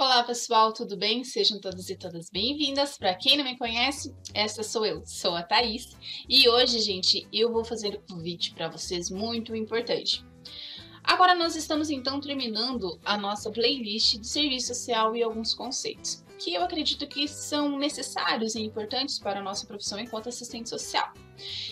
Olá pessoal, tudo bem? Sejam todos e todas bem-vindas. Para quem não me conhece, essa sou eu, sou a Thaís. E hoje, gente, eu vou fazer um convite para vocês muito importante. Agora nós estamos então terminando a nossa playlist de serviço social e alguns conceitos, que eu acredito que são necessários e importantes para a nossa profissão enquanto assistente social.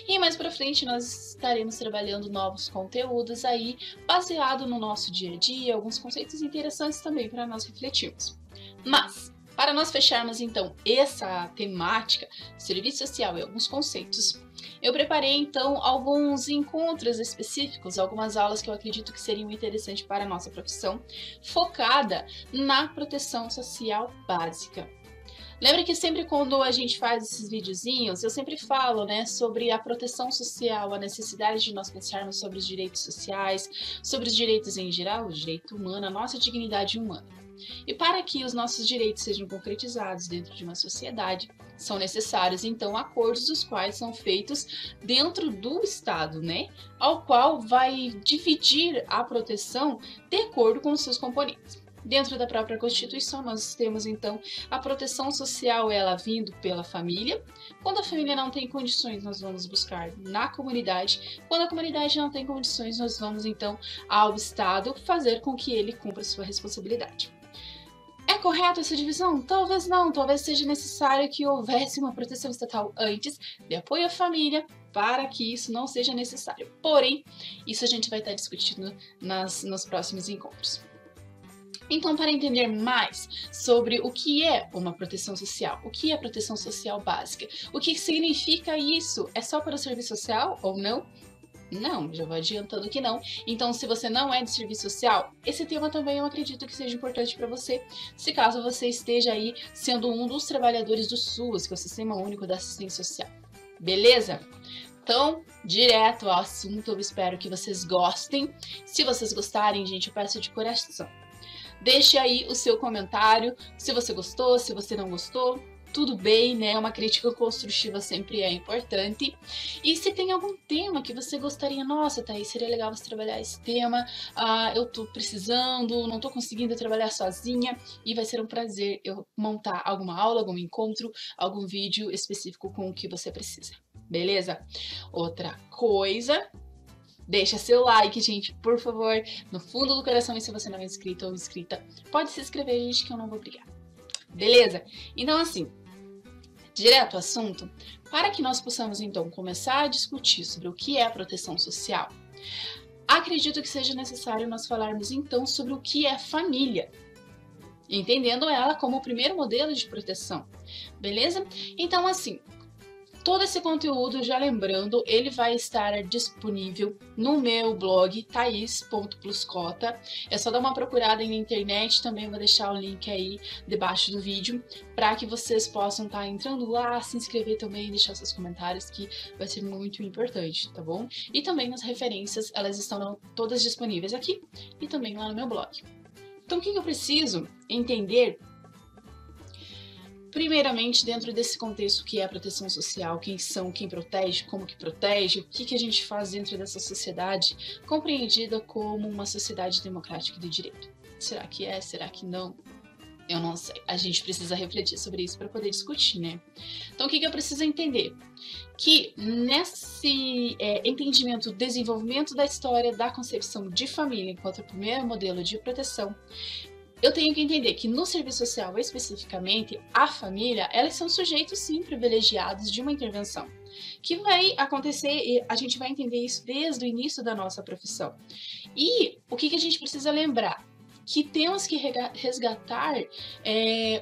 E mais para frente nós estaremos trabalhando novos conteúdos aí, baseado no nosso dia a dia, alguns conceitos interessantes também para nós refletirmos. Mas, para nós fecharmos então essa temática, serviço social e alguns conceitos, eu preparei então alguns encontros específicos, algumas aulas que eu acredito que seriam interessantes para a nossa profissão, focada na proteção social básica. Lembra que sempre quando a gente faz esses videozinhos, eu sempre falo, né, sobre a proteção social, a necessidade de nós pensarmos sobre os direitos sociais, sobre os direitos em geral, o direito humano, a nossa dignidade humana. E para que os nossos direitos sejam concretizados dentro de uma sociedade, são necessários, então, acordos os quais são feitos dentro do Estado, né, ao qual vai dividir a proteção de acordo com os seus componentes. Dentro da própria Constituição, nós temos, então, a proteção social, ela vindo pela família. Quando a família não tem condições, nós vamos buscar na comunidade. Quando a comunidade não tem condições, nós vamos, então, ao Estado fazer com que ele cumpra sua responsabilidade. É correto essa divisão? Talvez não, talvez seja necessário que houvesse uma proteção estatal antes de apoio à família, para que isso não seja necessário. Porém, isso a gente vai estar discutindo nos próximos encontros. Então, para entender mais sobre o que é uma proteção social, o que é proteção social básica, o que significa isso? É só para o serviço social ou não? Não, já vou adiantando que não. Então, se você não é de serviço social, esse tema também eu acredito que seja importante para você, se caso você esteja aí sendo um dos trabalhadores do SUS, que é o Sistema Único da Assistência Social. Beleza? Então, direto ao assunto, eu espero que vocês gostem. Se vocês gostarem, gente, eu peço de coração. Deixe aí o seu comentário, se você gostou, se você não gostou, tudo bem, né? Uma crítica construtiva sempre é importante. E se tem algum tema que você gostaria, nossa, Thaís, seria legal você trabalhar esse tema, eu tô precisando, não tô conseguindo trabalhar sozinha, e vai ser um prazer eu montar alguma aula, algum encontro, algum vídeo específico com o que você precisa, beleza? Outra coisa... Deixa seu like, gente, por favor, no fundo do coração, e se você não é inscrito ou inscrita, pode se inscrever, gente, que eu não vou brigar. Beleza? Então, assim, direto ao assunto, para que nós possamos, então, começar a discutir sobre o que é a proteção social, acredito que seja necessário nós falarmos, então, sobre o que é família, entendendo ela como o primeiro modelo de proteção, beleza? Então, assim... Todo esse conteúdo, já lembrando, ele vai estar disponível no meu blog, thais.pluscota. É só dar uma procurada aí na internet, também vou deixar o link aí debaixo do vídeo, para que vocês possam estar entrando lá, se inscrever também, deixar seus comentários, que vai ser muito importante, tá bom? E também as referências, elas estão todas disponíveis aqui e também lá no meu blog. Então, o que eu preciso entender? Primeiramente, dentro desse contexto que é a proteção social, quem são, quem protege, como que protege, o que a gente faz dentro dessa sociedade compreendida como uma sociedade democrática de direito. Será que é? Será que não? Eu não sei. A gente precisa refletir sobre isso para poder discutir, né? Então, o que eu preciso entender? Que nesse entendimento, desenvolvimento da história da concepção de família enquanto o primeiro modelo de proteção, eu tenho que entender que no serviço social, especificamente, a família, elas são sujeitos, sim, privilegiados de uma intervenção, que vai acontecer, e a gente vai entender isso desde o início da nossa profissão. E o que a gente precisa lembrar? Que temos que resgatar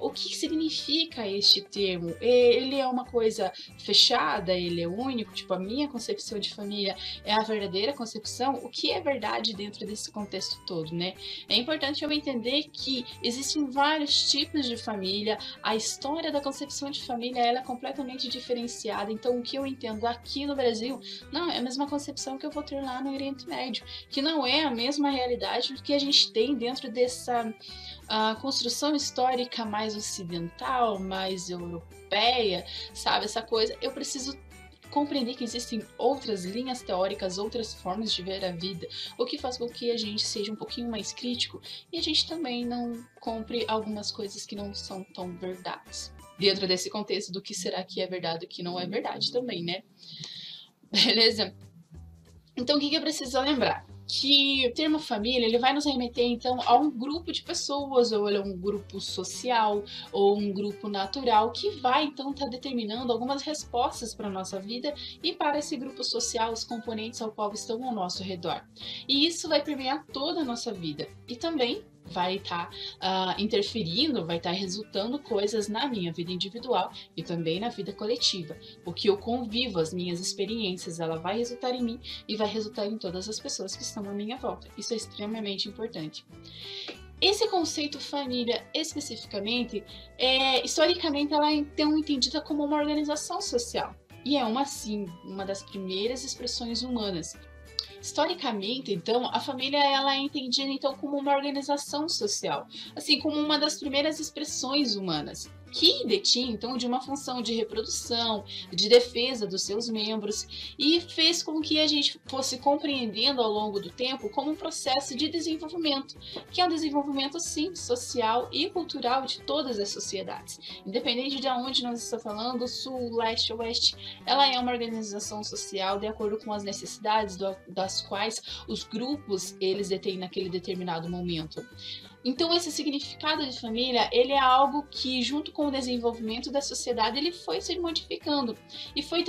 o que significa este termo. Ele é uma coisa fechada, ele é único, tipo, a minha concepção de família é a verdadeira concepção. O que é verdade dentro desse contexto todo, né? É importante eu entender que existem vários tipos de família, a história da concepção de família ela é completamente diferenciada, então o que eu entendo aqui no Brasil não é a mesma concepção que eu vou ter lá no Oriente Médio, que não é a mesma realidade que a gente tem dentro dessa construção histórica mais ocidental, mais europeia, sabe? Essa coisa, eu preciso compreender que existem outras linhas teóricas, outras formas de ver a vida, o que faz com que a gente seja um pouquinho mais crítico e a gente também não compre algumas coisas que não são tão verdades. Dentro desse contexto do que será que é verdade e o que não é verdade também, né? Beleza? Então, o que eu preciso lembrar? Que o termo família, ele vai nos remeter, então, a um grupo de pessoas, ou ele é um grupo social, ou um grupo natural, que vai, então, estar determinando algumas respostas para a nossa vida e para esse grupo social, os componentes ao qual estão ao nosso redor. E isso vai permear toda a nossa vida. E também vai estar interferindo, vai estar resultando coisas na minha vida individual e também na vida coletiva. O que eu convivo, as minhas experiências, ela vai resultar em mim e vai resultar em todas as pessoas que estão à minha volta. Isso é extremamente importante. Esse conceito família, especificamente, historicamente, ela é então entendida como uma organização social. E é uma das primeiras expressões humanas. Historicamente, então, a família ela é entendida então como uma organização social, assim como uma das primeiras expressões humanas, que detinha então de uma função de reprodução, de defesa dos seus membros e fez com que a gente fosse compreendendo ao longo do tempo como um processo de desenvolvimento, que é um desenvolvimento sim social e cultural de todas as sociedades, independente de onde nós estamos falando, sul, leste, oeste, ela é uma organização social de acordo com as necessidades das quais os grupos eles detêm naquele determinado momento. Então esse significado de família, ele é algo que junto com o desenvolvimento da sociedade, ele foi se modificando e foi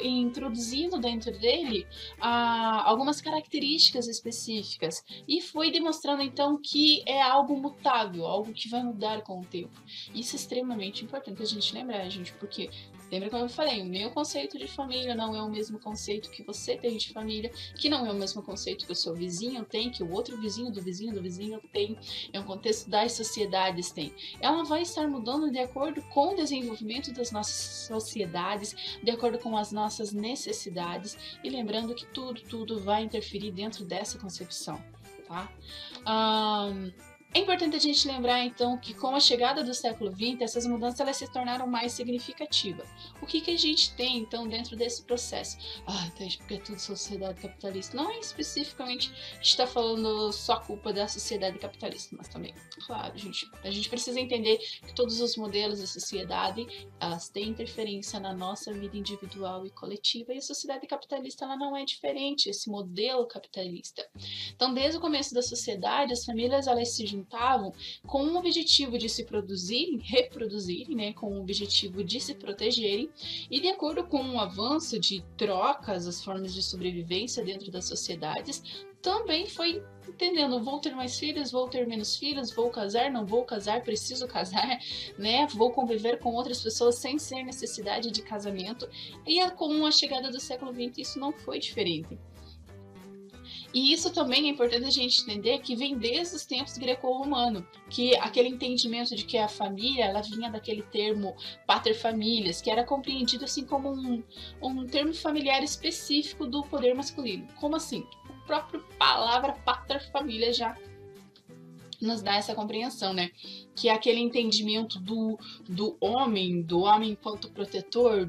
introduzindo dentro dele algumas características específicas e foi demonstrando então que é algo mutável, algo que vai mudar com o tempo. Isso é extremamente importante a gente lembrar, gente, porque lembra como eu falei, o meu conceito de família não é o mesmo conceito que você tem de família, que não é o mesmo conceito que o seu vizinho tem, que o outro vizinho do vizinho do vizinho tem, é um contexto das sociedades tem. Ela vai estar mudando de acordo com o desenvolvimento das nossas sociedades, de acordo com as nossas necessidades, e lembrando que tudo vai interferir dentro dessa concepção, tá? É importante a gente lembrar, então, que com a chegada do século XX, essas mudanças elas se tornaram mais significativas. O que a gente tem, então, dentro desse processo? Thaís, porque é tudo sociedade capitalista. Não é especificamente a gente está falando só culpa da sociedade capitalista, mas também, claro, a gente precisa entender que todos os modelos da sociedade, elas têm interferência na nossa vida individual e coletiva, e a sociedade capitalista, ela não é diferente, esse modelo capitalista. Então, desde o começo da sociedade, as famílias, elas se juntavam com o objetivo de se reproduzirem, né, com o objetivo de se protegerem, e de acordo com o avanço de trocas, as formas de sobrevivência dentro das sociedades, também foi entendendo, vou ter mais filhos, vou ter menos filhos, vou casar, não vou casar, preciso casar, né? Vou conviver com outras pessoas sem ser necessidade de casamento. E com a chegada do século XX, isso não foi diferente. E isso também é importante a gente entender que vem desde os tempos greco-romano, que aquele entendimento de que a família, ela vinha daquele termo pater-familias, que era compreendido assim como um termo familiar específico do poder masculino. Como assim? A própria palavra pater-família já nos dá essa compreensão, né? Que é aquele entendimento do homem enquanto protetor,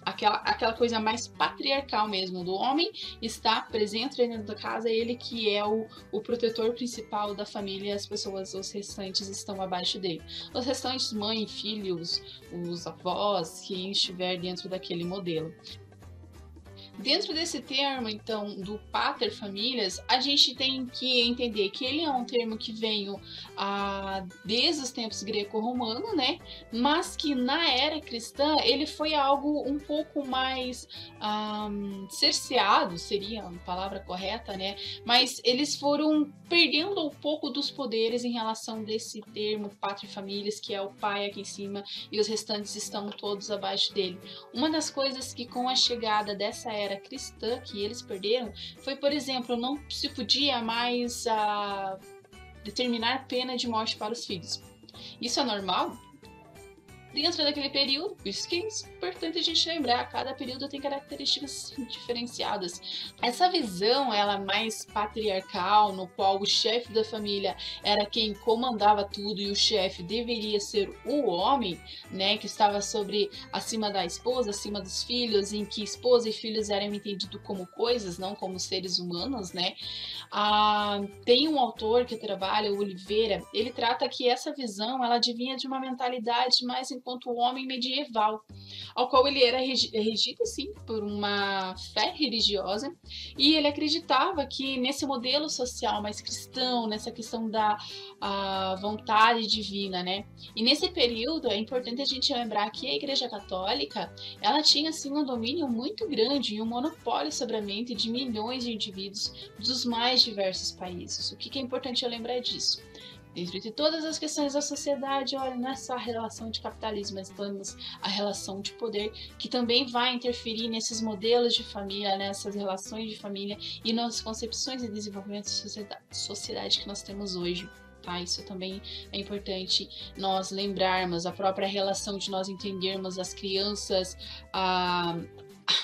aquela coisa mais patriarcal mesmo, do homem está presente dentro da casa, ele que é o protetor principal da família, e as pessoas, os restantes, estão abaixo dele. Os restantes, mãe, filhos, os avós, quem estiver dentro daquele modelo. Dentro desse termo, então, do pater familias, a gente tem que entender que ele é um termo que veio desde os tempos greco-romano, né? Mas que na era cristã ele foi algo um pouco mais cerceado, seria a palavra correta, né? Mas eles foram perdendo um pouco dos poderes em relação desse termo pater familias, que é o pai aqui em cima e os restantes estão todos abaixo dele. Uma das coisas que com a chegada dessa era cristã que eles perderam foi, por exemplo, não se podia mais determinar pena de morte para os filhos. Isso é normal? dentro daquele período. Por isso que é importante a gente lembrar, cada período tem características diferenciadas. Essa visão, ela mais patriarcal, no qual o chefe da família era quem comandava tudo e o chefe deveria ser o homem, né, que estava acima da esposa, acima dos filhos, em que esposa e filhos eram entendidos como coisas, não como seres humanos, né? Tem um autor que trabalha, o Oliveira, ele trata que essa visão, ela advinha de uma mentalidade mais enquanto homem medieval, ao qual ele era regido, sim, por uma fé religiosa, e ele acreditava que nesse modelo social mais cristão, nessa questão da vontade divina, né? E nesse período é importante a gente lembrar que a Igreja Católica, ela tinha assim um domínio muito grande e um monopólio sobre a mente de milhões de indivíduos dos mais diversos países. O que é importante eu lembrar disso? Dentro de todas as questões da sociedade, olha, não é só a relação de capitalismo, mas temos a relação de poder, que também vai interferir nesses modelos de família, nessas relações de família e nas concepções de desenvolvimento da sociedade que nós temos hoje. Tá? Isso também é importante nós lembrarmos, a própria relação de nós entendermos as crianças,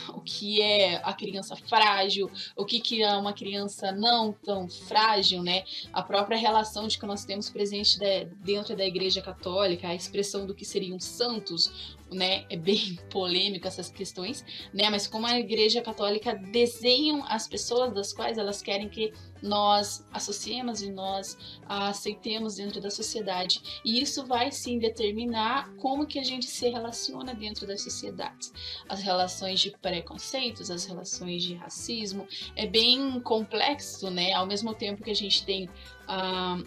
o que é a criança frágil, o que é uma criança não tão frágil, né? A própria relação de que nós temos presente dentro da Igreja Católica, a expressão do que seriam santos, né? É bem polêmico essas questões, né? Mas como a Igreja Católica desenham as pessoas das quais elas querem que nós associemos e nós aceitemos dentro da sociedade. E isso vai sim determinar como que a gente se relaciona dentro das sociedades. As relações de preconceitos, as relações de racismo, é bem complexo, né? Ao mesmo tempo que a gente tem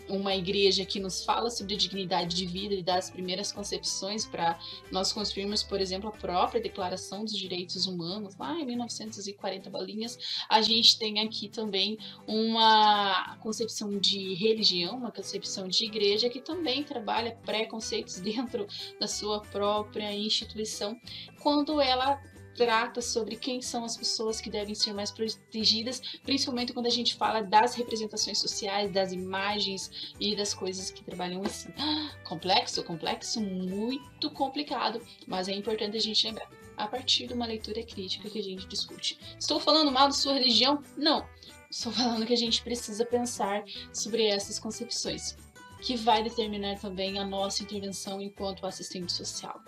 uma igreja que nos fala sobre dignidade de vida e das primeiras concepções para nós construirmos, por exemplo, a própria Declaração dos Direitos Humanos, lá em 1940 bolinhas, a gente tem aqui também uma concepção de religião, uma concepção de igreja que também trabalha preconceitos dentro da sua própria instituição, quando ela trata sobre quem são as pessoas que devem ser mais protegidas, principalmente quando a gente fala das representações sociais, das imagens e das coisas que trabalham assim. Complexo, muito complicado, mas é importante a gente lembrar, a partir de uma leitura crítica que a gente discute. Estou falando mal da sua religião? Não. Estou falando que a gente precisa pensar sobre essas concepções, que vai determinar também a nossa intervenção enquanto assistente social.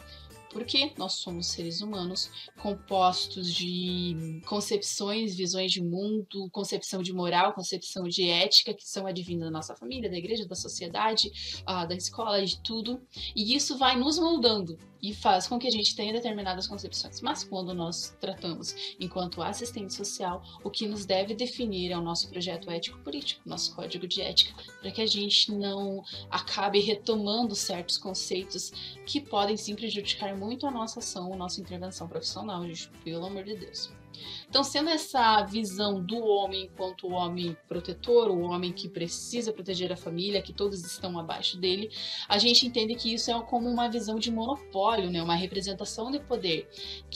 Porque nós somos seres humanos compostos de concepções, visões de mundo, concepção de moral, concepção de ética, que são advindas da nossa família, da igreja, da sociedade, da escola, de tudo. E isso vai nos moldando e faz com que a gente tenha determinadas concepções. Mas quando nós tratamos enquanto assistente social, o que nos deve definir é o nosso projeto ético-político, nosso código de ética, para que a gente não acabe retomando certos conceitos que podem sim prejudicar muito a nossa ação, a nossa intervenção profissional, gente, pelo amor de Deus. Então, sendo essa visão do homem enquanto o homem protetor, o homem que precisa proteger a família, que todos estão abaixo dele, a gente entende que isso é como uma visão de monopólio, né? Uma representação de poder.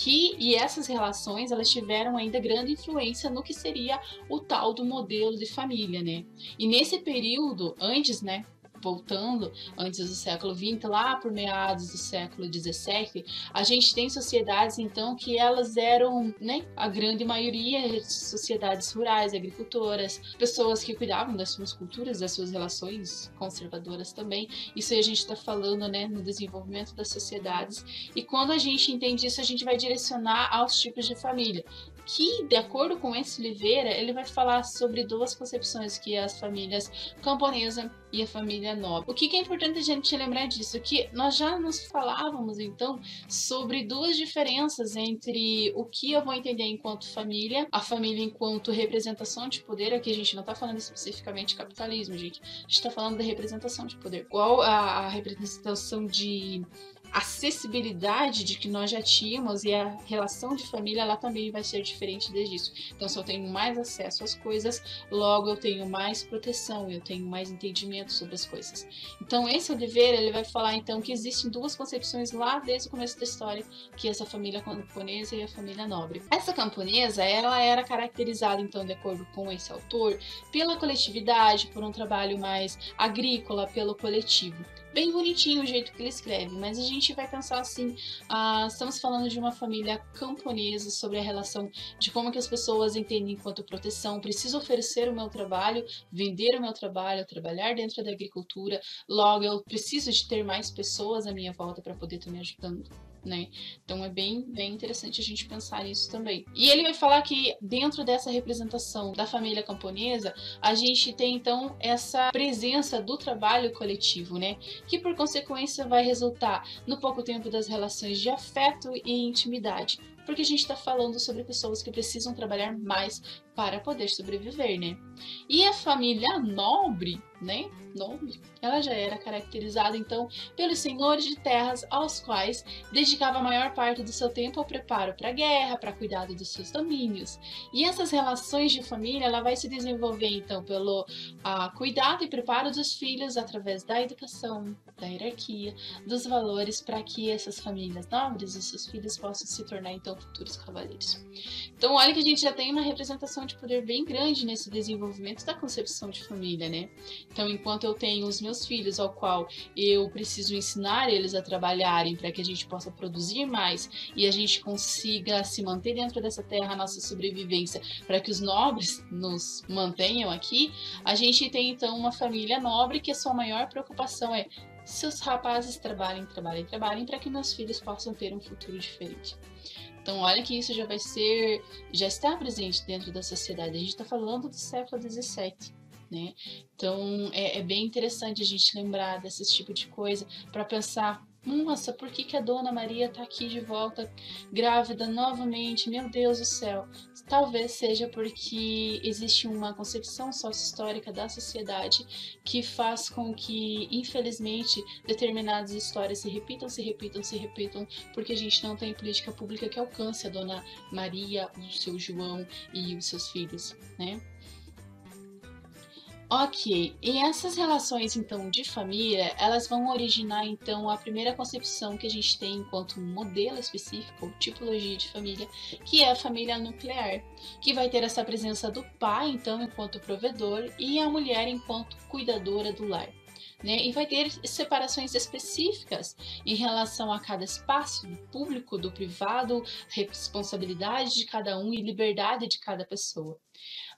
E essas relações, elas tiveram ainda grande influência no que seria o tal do modelo de família, né? E nesse período, antes, né? Voltando antes do século XX, lá por meados do século XVII, a gente tem sociedades, então, que elas eram, né, a grande maioria, sociedades rurais, agricultoras, pessoas que cuidavam das suas culturas, das suas relações conservadoras também. Isso aí a gente está falando, né, no desenvolvimento das sociedades. E quando a gente entende isso, a gente vai direcionar aos tipos de família, que, de acordo com esse Oliveira, ele vai falar sobre duas concepções, que é as famílias camponesa e a família nobre. O que é importante a gente lembrar disso? Que nós já nos falávamos, então, sobre duas diferenças entre o que eu vou entender enquanto família, a família enquanto representação de poder. Aqui a gente não está falando especificamente de capitalismo, gente. A gente está falando da representação de poder. Qual a representação de acessibilidade de que nós já tínhamos, e a relação de família ela também vai ser diferente disso. Então, se eu tenho mais acesso às coisas, logo eu tenho mais proteção, eu tenho mais entendimento sobre as coisas. Então, esse Oliveira, ele vai falar então que existem duas concepções lá desde o começo da história, que é essa família camponesa e a família nobre. Essa camponesa, ela era caracterizada então, de acordo com esse autor, pela coletividade, por um trabalho mais agrícola, pelo coletivo. bem bonitinho o jeito que ele escreve, mas a gente vai pensar assim, estamos falando de uma família camponesa, sobre a relação de como que as pessoas entendem enquanto proteção, preciso oferecer o meu trabalho, vender o meu trabalho, trabalhar dentro da agricultura, logo eu preciso de ter mais pessoas à minha volta para poder estar me ajudando. Né? Então é bem interessante a gente pensar nisso também. E ele vai falar que dentro dessa representação da família camponesa, a gente tem então essa presença do trabalho coletivo, né? Que por consequência vai resultar no pouco tempo das relações de afeto e intimidade. Porque a gente está falando sobre pessoas que precisam trabalhar mais para poder sobreviver, né? E a família nobre, né? Nobre, ela já era caracterizada então pelos senhores de terras aos quais dedicava a maior parte do seu tempo ao preparo para a guerra, para cuidado dos seus domínios. E essas relações de família, ela vai se desenvolver então pelo cuidado e preparo dos filhos através da educação, da hierarquia, dos valores, para que essas famílias nobres e seus filhos possam se tornar então futuros cavaleiros. Então olha que a gente já tem uma representação de poder bem grande nesse desenvolvimento da concepção de família, né? Então enquanto eu tenho os meus filhos ao qual eu preciso ensinar eles a trabalharem para que a gente possa produzir mais e a gente consiga se manter dentro dessa terra, a nossa sobrevivência, para que os nobres nos mantenham aqui, a gente tem então uma família nobre que a sua maior preocupação é seus rapazes trabalhem para que meus filhos possam ter um futuro diferente. Então olha que isso já está presente dentro da sociedade. A gente está falando do século XVII, né? Então é bem interessante a gente lembrar desse tipo de coisa para pensar, nossa, por que a Dona Maria está aqui de volta grávida novamente? Meu Deus do céu! Talvez seja porque existe uma concepção sócio-histórica da sociedade que faz com que, infelizmente, determinadas histórias se repitam, porque a gente não tem política pública que alcance a Dona Maria, o seu João e os seus filhos, né? Ok, e essas relações então de família, elas vão originar então a primeira concepção que a gente tem enquanto um modelo específico, ou tipologia de família, que é a família nuclear, que vai ter essa presença do pai então enquanto provedor e a mulher enquanto cuidadora do lar. Né? E vai ter separações específicas em relação a cada espaço, do público, do privado, responsabilidade de cada um e liberdade de cada pessoa.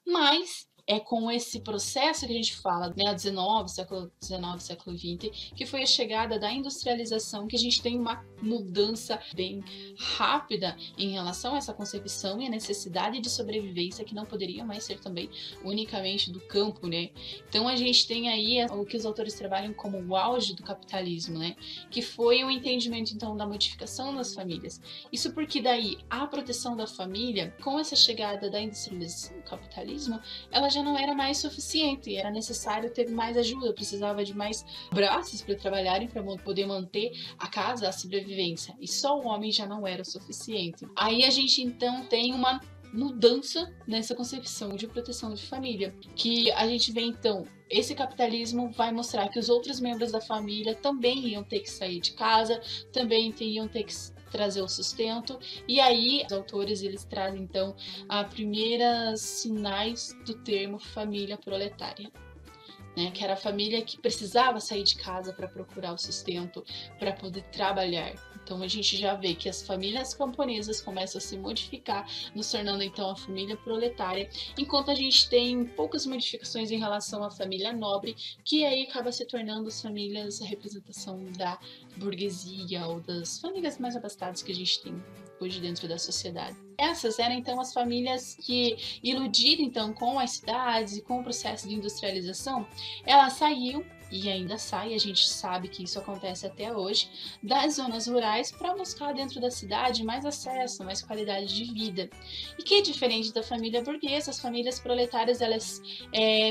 Mas é com esse processo que a gente fala, né, século XIX, século XX, que foi a chegada da industrialização, que a gente tem uma mudança bem rápida em relação a essa concepção e a necessidade de sobrevivência que não poderia mais ser também unicamente do campo, né? Então a gente tem aí o que os autores trabalham como o auge do capitalismo, né? Que foi o entendimento então da modificação das famílias. Isso porque daí a proteção da família, com essa chegada da industrialização do capitalismo, ela já não era mais suficiente, era necessário ter mais ajuda, precisava de mais braços para trabalharem para poder manter a casa, a sobrevivência. E só o homem já não era o suficiente. Aí a gente então tem uma mudança nessa concepção de proteção de família, que a gente vê então esse capitalismo vai mostrar que os outros membros da família também iam ter que sair de casa, também iam ter que trazer o sustento, e aí os autores eles trazem então a primeiras sinais do termo família proletária, né? Que era a família que precisava sair de casa para procurar o sustento, para poder trabalhar. Então a gente já vê que as famílias camponesas começam a se modificar, nos tornando então a família proletária, enquanto a gente tem poucas modificações em relação à família nobre, que aí acaba se tornando as famílias, a representação da burguesia ou das famílias mais abastadas que a gente tem hoje dentro da sociedade. Essas eram então as famílias que, iludidas então com as cidades e com o processo de industrialização, elas saíam, e ainda sai, a gente sabe que isso acontece até hoje, das zonas rurais para buscar dentro da cidade mais acesso, mais qualidade de vida. E que, diferente da família burguesa, as famílias proletárias elas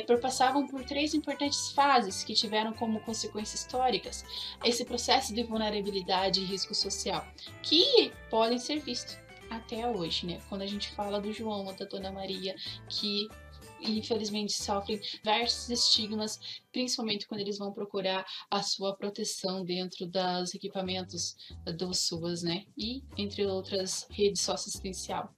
perpassavam por três importantes fases que tiveram como consequências históricas esse processo de vulnerabilidade e risco social, que podem ser vistos até hoje, né? Quando a gente fala do João ou da Dona Maria, que infelizmente sofrem diversos estigmas, principalmente quando eles vão procurar a sua proteção dentro dos equipamentos do SUAS, né? E entre outras redes socioassistencial.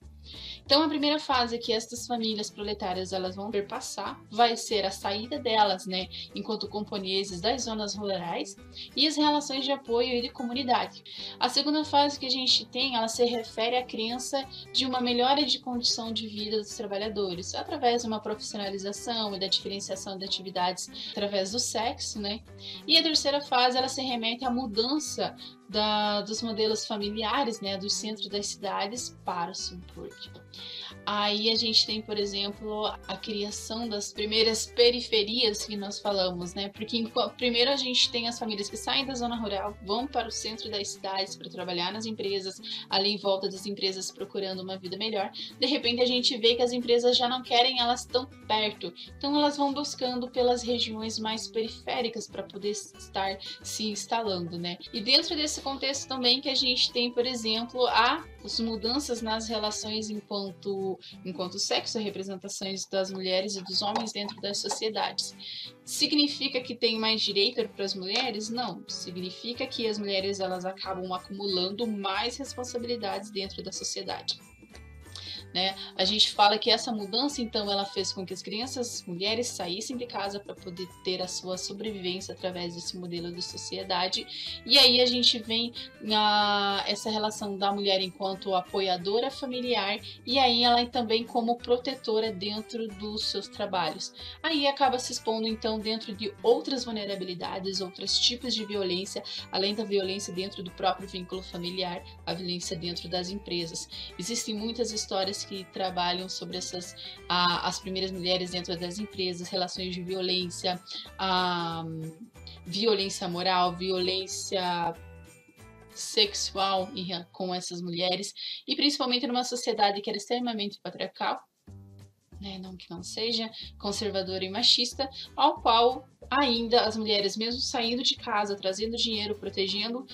Então, a primeira fase que estas famílias proletárias elas vão perpassar vai ser a saída delas, né, enquanto camponeses das zonas rurais e as relações de apoio e de comunidade. A segunda fase que a gente tem, ela se refere à crença de uma melhora de condição de vida dos trabalhadores, através de uma profissionalização e da diferenciação de atividades através do sexo, né? E a terceira fase, ela se remete à mudança dos modelos familiares, né, do centro das cidades para o subúrbio. Aí a gente tem, por exemplo, a criação das primeiras periferias que nós falamos, né? Porque primeiro a gente tem as famílias que saem da zona rural, vão para o centro das cidades para trabalhar nas empresas, ali em volta das empresas procurando uma vida melhor. De repente a gente vê que as empresas já não querem elas tão perto, então elas vão buscando pelas regiões mais periféricas para poder estar se instalando, né? E dentro desse contexto também que a gente tem, por exemplo, as mudanças nas relações enquanto sexo, representações das mulheres e dos homens dentro das sociedades. Significa que tem mais direito para as mulheres? Não. Significa que as mulheres elas acabam acumulando mais responsabilidades dentro da sociedade. Né? A gente fala que essa mudança, então, ela fez com que as crianças, as mulheres saíssem de casa para poder ter a sua sobrevivência através desse modelo de sociedade. E aí a gente vem essa relação da mulher enquanto apoiadora familiar e aí ela também como protetora dentro dos seus trabalhos. Aí acaba se expondo, então, dentro de outras vulnerabilidades, outros tipos de violência, além da violência dentro do próprio vínculo familiar, a violência dentro das empresas. Existem muitas histórias que trabalham sobre as primeiras mulheres dentro das empresas, relações de violência, violência moral, violência sexual com essas mulheres, e principalmente numa sociedade que era extremamente patriarcal, né, não que não seja, conservadora e machista, ao qual ainda as mulheres, mesmo saindo de casa, trazendo dinheiro, protegendo,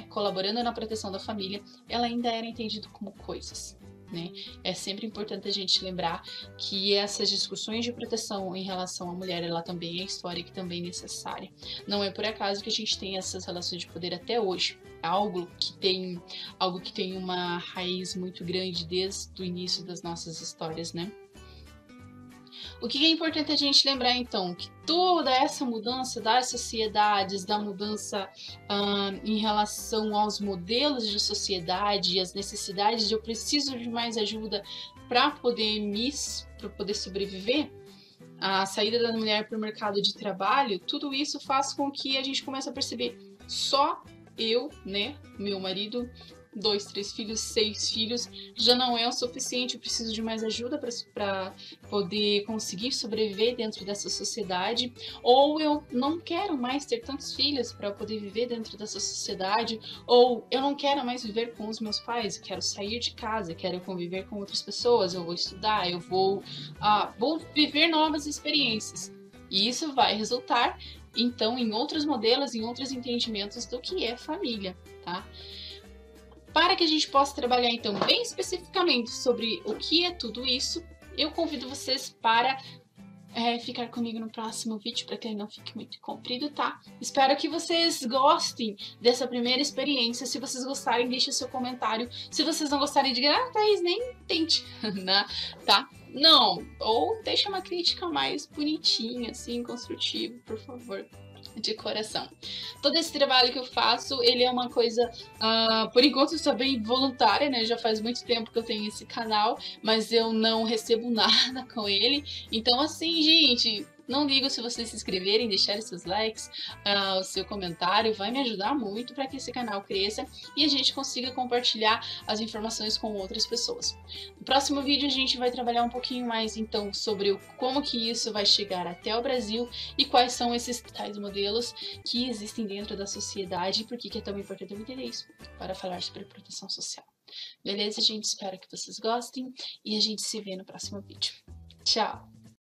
colaborando na proteção da família, ela ainda era entendida como coisas. Né? É sempre importante a gente lembrar que essas discussões de proteção em relação à mulher, ela também é histórica e também necessária. Não é por acaso que a gente tem essas relações de poder até hoje. É algo que tem uma raiz muito grande desde o início das nossas histórias, né? O que é importante a gente lembrar, então, que toda essa mudança das sociedades, da mudança em relação aos modelos de sociedade e as necessidades de eu preciso de mais ajuda para poder sobreviver, a saída da mulher para o mercado de trabalho, tudo isso faz com que a gente comece a perceber só eu, né, meu marido, 2, 3 filhos, 6 filhos, já não é o suficiente, eu preciso de mais ajuda para poder conseguir sobreviver dentro dessa sociedade, ou eu não quero mais ter tantos filhos para poder viver dentro dessa sociedade, ou eu não quero mais viver com os meus pais, eu quero sair de casa, quero conviver com outras pessoas, eu vou estudar, eu vou viver novas experiências. E isso vai resultar, então, em outros modelos, em outros entendimentos do que é família, tá? Para que a gente possa trabalhar, então, bem especificamente sobre o que é tudo isso, eu convido vocês para ficar comigo no próximo vídeo, para que ele não fique muito comprido, tá? Espero que vocês gostem dessa primeira experiência. Se vocês gostarem, deixe seu comentário. Se vocês não gostarem, diga, Thaís, nem tente, né? Tá? Não, ou deixa uma crítica mais bonitinha, assim, construtiva, por favor. De coração. Todo esse trabalho que eu faço, ele é uma coisa, por enquanto eu sou bem voluntária, né? Já faz muito tempo que eu tenho esse canal, mas eu não recebo nada com ele. Então, assim, gente, não ligo se vocês se inscreverem, deixarem seus likes, o seu comentário, vai me ajudar muito para que esse canal cresça e a gente consiga compartilhar as informações com outras pessoas. No próximo vídeo a gente vai trabalhar um pouquinho mais então sobre como que isso vai chegar até o Brasil e quais são esses tais modelos que existem dentro da sociedade e por que é tão importante eu entender isso para falar sobre proteção social. Beleza, gente? Espero que vocês gostem e a gente se vê no próximo vídeo. Tchau!